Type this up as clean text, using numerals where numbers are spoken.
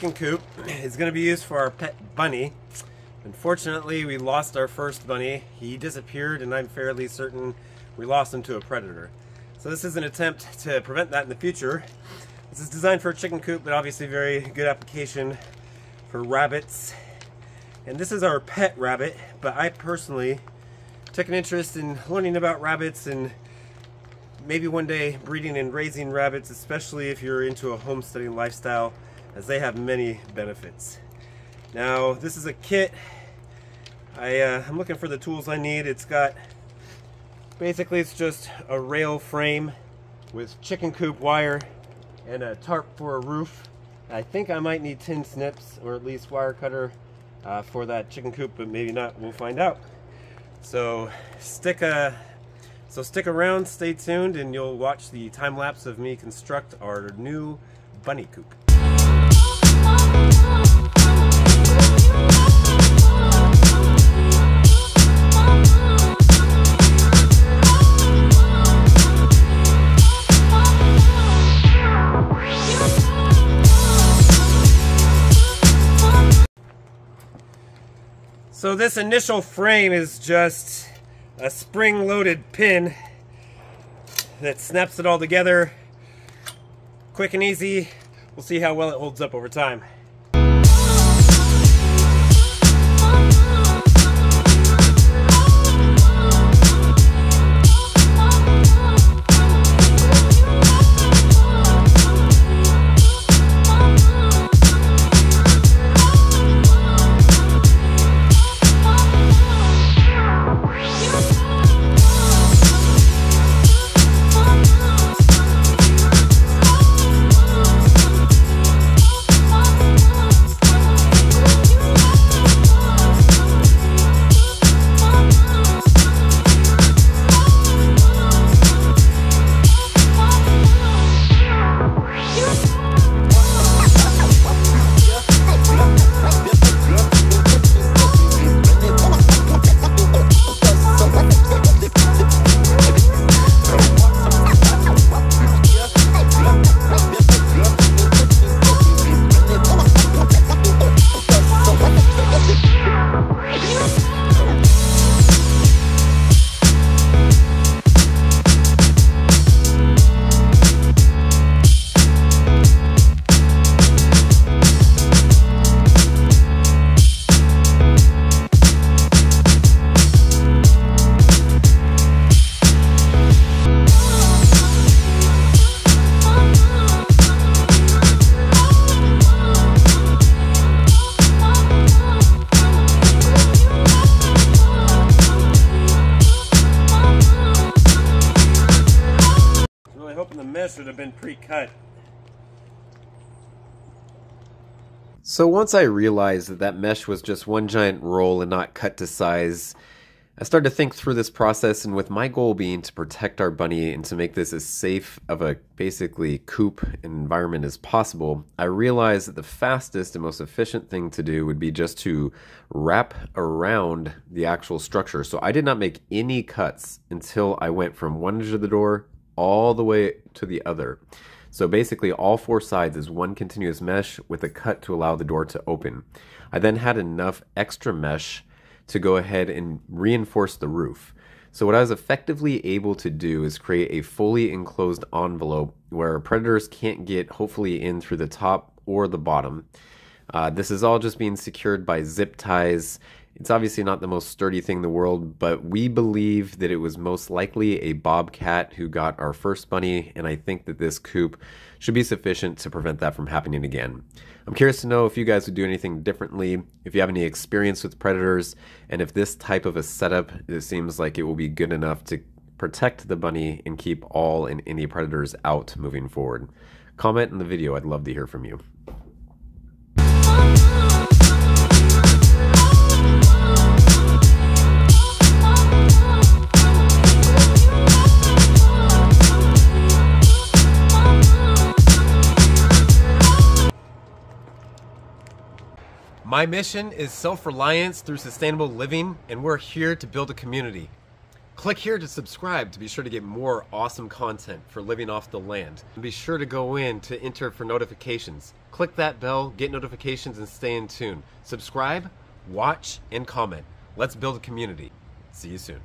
chicken coop is going to be used for our pet bunny. Unfortunately, we lost our first bunny. He disappeared, and I'm fairly certain we lost him to a predator. So this is an attempt to prevent that in the future. This is designed for a chicken coop, but obviously very good application for rabbits. And this is our pet rabbit, but I personally took an interest in learning about rabbits and maybe one day breeding and raising rabbits, especially if you're into a homesteading lifestyle, as they have many benefits. Now, this is a kit. I'm looking for the tools I need. It's got, basically it's just a rail frame with chicken coop wire and a tarp for a roof. I think I might need tin snips or at least wire cutter for that chicken coop, but maybe not. We'll find out. So stick around, stay tuned, and you'll watch the time lapse of me construct our new bunny coop. So this initial frame is just a spring-loaded pin that snaps it all together. Quick and easy. We'll see how well it holds up over time. Should have been pre-cut. So once I realized that that mesh was just one giant roll and not cut to size, I started to think through this process, and with my goal being to protect our bunny and to make this as safe of a basically coop environment as possible, I realized that the fastest and most efficient thing to do would be just to wrap around the actual structure. So I did not make any cuts until I went from one edge of the door all the way to the other. So basically all four sides is one continuous mesh with a cut to allow the door to open. I then had enough extra mesh to go ahead and reinforce the roof. So what I was effectively able to do is create a fully enclosed envelope where predators can't get hopefully in through the top or the bottom. This is all just being secured by zip ties. It's obviously not the most sturdy thing in the world, but we believe that it was most likely a bobcat who got our first bunny, and I think that this coop should be sufficient to prevent that from happening again. I'm curious to know if you guys would do anything differently, if you have any experience with predators, and if this type of a setup, it seems like it will be good enough to protect the bunny and keep all and any predators out moving forward. Comment in the video, I'd love to hear from you. My mission is self-reliance through sustainable living, and we're here to build a community. Click here to subscribe to be sure to get more awesome content for living off the land. And be sure to go in to enter for notifications. Click that bell, get notifications, and stay in tune. Subscribe, watch, and comment. Let's build a community. See you soon.